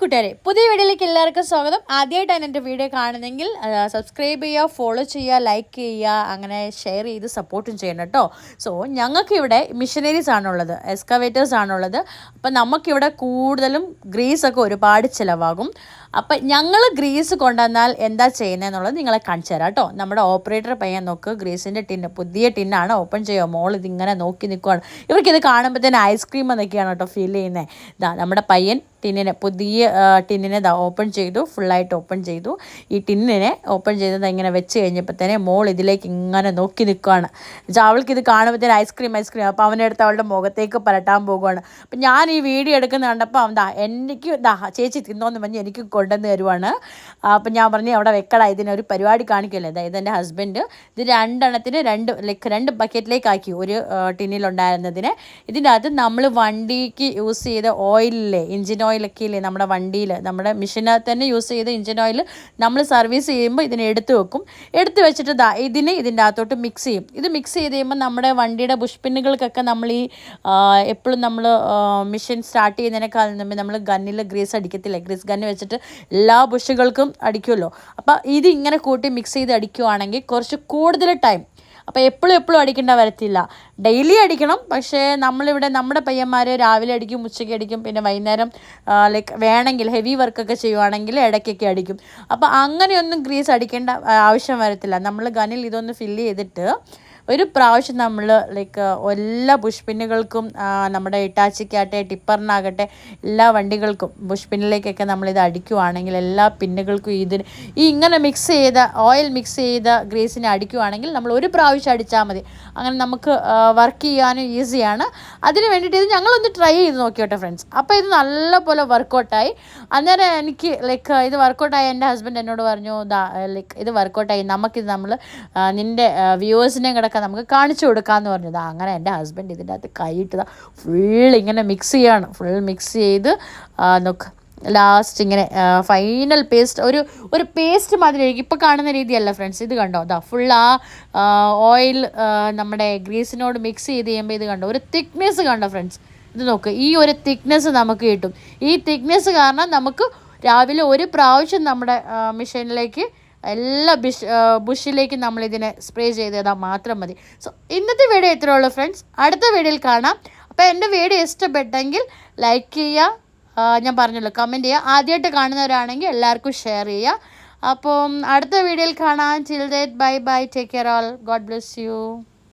കൂട്ടുകാരെ, പുതിയ വീഡിയോയിലേക്ക് എല്ലാവർക്കും സ്വാഗതം. ആദ്യമായിട്ടാണ് എൻ്റെ വീഡിയോ കാണുന്നെങ്കിൽ സബ്സ്ക്രൈബ് ചെയ്യുക, ഫോളോ ചെയ്യുക, ലൈക്ക് ചെയ്യുക, അങ്ങനെ ഷെയർ ചെയ്ത് സപ്പോർട്ടും ചെയ്യണം കേട്ടോ. സോ ഞങ്ങൾക്കിവിടെ മിഷനറീസ് ആണുള്ളത്, എക്സ്കവേറ്റേഴ്സ് ആണുള്ളത്. അപ്പം നമുക്കിവിടെ കൂടുതലും ഗ്രീസൊക്കെ ഒരുപാട് ചിലവാകും. അപ്പം ഞങ്ങൾ ഗ്രീസ് കൊണ്ടുവന്നാൽ എന്താ ചെയ്യുന്നതെന്നുള്ളത് നിങ്ങളെ കാണിച്ചു തരാം കേട്ടോ. നമ്മുടെ ഓപ്പറേറ്റർ പയ്യൻ നോക്ക്, ഗ്രീസിൻ്റെ ടിന്ന്, പുതിയ ടിന്നാണ്. ഓപ്പൺ ചെയ്യുക, മോൾ ഇതിങ്ങനെ നോക്കി നിൽക്കുകയാണ്. ഇവർക്കിത് കാണുമ്പോഴത്തേന് ഐസ്ക്രീം എന്നൊക്കെയാണ് കേട്ടോ ഫീൽ ചെയ്യുന്നത്. ഇതാ നമ്മുടെ പയ്യൻ ടിന്നിനെ, പുതിയ ടിന്നിനെ ഓപ്പൺ ചെയ്തു, ഫുള്ളായിട്ട് ഓപ്പൺ ചെയ്തു. ഈ ടിന്നിനെ ഓപ്പൺ ചെയ്തത് ഇങ്ങനെ വെച്ച് കഴിഞ്ഞപ്പോഴത്തേനെ മോൾ ഇതിലേക്ക് ഇങ്ങനെ നോക്കി നിൽക്കുകയാണ്. അവൾക്ക് ഇത് കാണുമ്പോഴത്തേന് ഐസ്ക്രീം. അപ്പോൾ അവനെടുത്ത് അവളുടെ മുഖത്തേക്ക് പരട്ടാൻ പോകുകയാണ്. അപ്പം ഞാൻ ഈ വീഡിയോ എടുക്കുന്ന കണ്ടപ്പോൾ അവൻ എനിക്ക് ചേച്ചി തിന്നോന്ന് പറഞ്ഞ് എനിക്ക് കൊണ്ടുവന്ന് തരുവാണ്. അപ്പം ഞാൻ പറഞ്ഞു അവിടെ വെക്കടാ, ഇതിനൊരു പരിപാടി കാണിക്കുമല്ലോ. അതായത് എൻ്റെ ഹസ്ബൻഡ് ഇത് രണ്ടെണ്ണത്തിന് രണ്ട് ബക്കറ്റിലേക്ക് ആക്കി. ഒരു ടിന്നിലുണ്ടായിരുന്നതിനെ ഇതിൻ്റെ അകത്ത് നമ്മൾ വണ്ടിക്ക് യൂസ് ചെയ്ത ഓയിലില്ലേ, എഞ്ചിൻ ഓയിലൊക്കെ ഇല്ലേ നമ്മുടെ വണ്ടിയിൽ, നമ്മുടെ മെഷീനകത്ത് തന്നെ യൂസ് ചെയ്ത എഞ്ചിൻ ഓയിൽ നമ്മൾ സർവീസ് ചെയ്യുമ്പോൾ ഇതിനെ എടുത്ത് വെക്കും. എടുത്ത് വെച്ചിട്ട് ഇതിനെ ഇതിൻ്റെ അകത്തോട്ട് മിക്സ് ചെയ്യും. ഇത് മിക്സ് ചെയ്ത് കഴിയുമ്പോൾ നമ്മുടെ വണ്ടിയുടെ ബുഷ് പിന്നുകൾക്കൊക്കെ നമ്മൾ ഈ എപ്പോഴും നമ്മൾ മെഷീൻ സ്റ്റാർട്ട് ചെയ്യുന്നതിനേക്കാൾ മുമ്പ് നമ്മൾ ഗണ്ണിൽ ഗ്രീസ് അടിക്കത്തില്ല, ഗ്രീസ് ഗണ്ണ് വെച്ചിട്ട് എല്ലാ ബുഷുകൾക്കും അടിക്കുമല്ലോ. അപ്പോൾ ഇത് ഇങ്ങനെ കൂട്ടി മിക്സ് ചെയ്ത് അടിക്കുവാണെങ്കിൽ കുറച്ച് കൂടുതൽ ടൈം, അപ്പോൾ എപ്പോഴും അടിക്കേണ്ട വരത്തില്ല. ഡെയിലി അടിക്കണം. പക്ഷേ നമ്മളിവിടെ നമ്മുടെ പയ്യന്മാർ രാവിലെ അടിക്കും, ഉച്ചയ്ക്ക് അടിക്കും, പിന്നെ വൈകുന്നേരം വേണമെങ്കിൽ ഹെവി വർക്കൊക്കെ ചെയ്യുവാണെങ്കിൽ ഇടയ്ക്കൊക്കെ അടിക്കും. അപ്പോൾ അങ്ങനെയൊന്നും ഗ്രീസ് അടിക്കേണ്ട ആവശ്യം വരത്തില്ല. നമ്മൾ ഗണ്ണിൽ ഇതൊന്ന് ഫില്ല് ചെയ്തിട്ട് ഒരു പ്രാവശ്യം നമ്മൾ എല്ലാ ബുഷ് പിന്നുകൾക്കും, നമ്മുടെ ഇട്ടാച്ചിക്കാട്ടെ ടിപ്പറിനാകട്ടെ എല്ലാ വണ്ടികൾക്കും ബുഷ് പിന്നിലേക്കൊക്കെ നമ്മളിത് അടിക്കുവാണെങ്കിൽ എല്ലാ പിന്നുകൾക്കും ഇങ്ങനെ മിക്സ് ചെയ്ത ഓയിൽ മിക്സ് ചെയ്ത ഗ്രീസിനെ അടിക്കുവാണെങ്കിൽ നമ്മൾ ഒരു പ്രാവശ്യം അടിച്ചാൽ മതി. അങ്ങനെ നമുക്ക് വർക്ക് ചെയ്യാനും ഈസിയാണ്. അതിന് വേണ്ടിയിട്ട് ഇത് ഞങ്ങളൊന്ന് ട്രൈ ചെയ്ത് നോക്കിയോട്ടെ ഫ്രണ്ട്സ്. അപ്പോൾ ഇത് നല്ലപോലെ വർക്കൗട്ടായി. അന്നേരം എനിക്ക് ഇത് വർക്കൗട്ടായി എൻ്റെ ഹസ്ബൻഡ് എന്നോട് പറഞ്ഞു, ഇത് വർക്കൗട്ടായി, നമുക്കിത് നമ്മൾ നിൻ്റെ വ്യൂവേഴ്സിനെയും കൂടെ നമുക്ക് കാണിച്ചു കൊടുക്കാമെന്ന് പറഞ്ഞത്. അങ്ങനെ എൻ്റെ ഹസ്ബൻഡ് ഇതിൻ്റെ അകത്ത് കൈയിട്ട് ഫുൾ ഇങ്ങനെ മിക്സ് ചെയ്യാണ്. ഫുൾ മിക്സ് ചെയ്ത് നോക്ക്, ലാസ്റ്റ് ഇങ്ങനെ ഫൈനൽ പേസ്റ്റ്, ഒരു പേസ്റ്റ് മാതിരി ഇപ്പോൾ കാണുന്ന രീതിയല്ല ഫ്രണ്ട്സ്. ഇത് കണ്ടോ, ഫുൾ ഓയിൽ നമ്മുടെ ഗ്രീസിനോട് മിക്സ് ചെയ്ത് കഴിയുമ്പോൾ ഇത് കണ്ടോ, ഒരു തിക്നെസ് കണ്ടോ ഫ്രണ്ട്സ്. ഇത് നോക്ക്, ഈ ഒരു തിക്നെസ് നമുക്ക് കിട്ടും. ഈ തിക്നെസ് കാരണം നമുക്ക് രാവിലെ ഒരു പ്രാവശ്യം നമ്മുടെ മെഷീനിലേക്ക് എല്ലാ ബുഷിലേക്കും നമ്മളിതിനെ സ്പ്രേ ചെയ്താൽ മാത്രം മതി. സോ ഇന്നത്തെ വീഡിയോ ഇത്രയേ ഉള്ളൂ ഫ്രണ്ട്സ്. അടുത്ത വീഡിയോയിൽ കാണാം. അപ്പോൾ എൻ്റെ വീഡിയോ ഇഷ്ടപ്പെട്ടെങ്കിൽ ലൈക്ക് ചെയ്യുക, ഞാൻ പറഞ്ഞല്ലോ കമൻറ്റ് ചെയ്യുക. ആദ്യമായിട്ട് കാണുന്നവരാണെങ്കിൽ എല്ലാവർക്കും ഷെയർ ചെയ്യുക. അപ്പം അടുത്ത വീഡിയോയിൽ കാണാം. Till then bye bye, take care all, God bless you.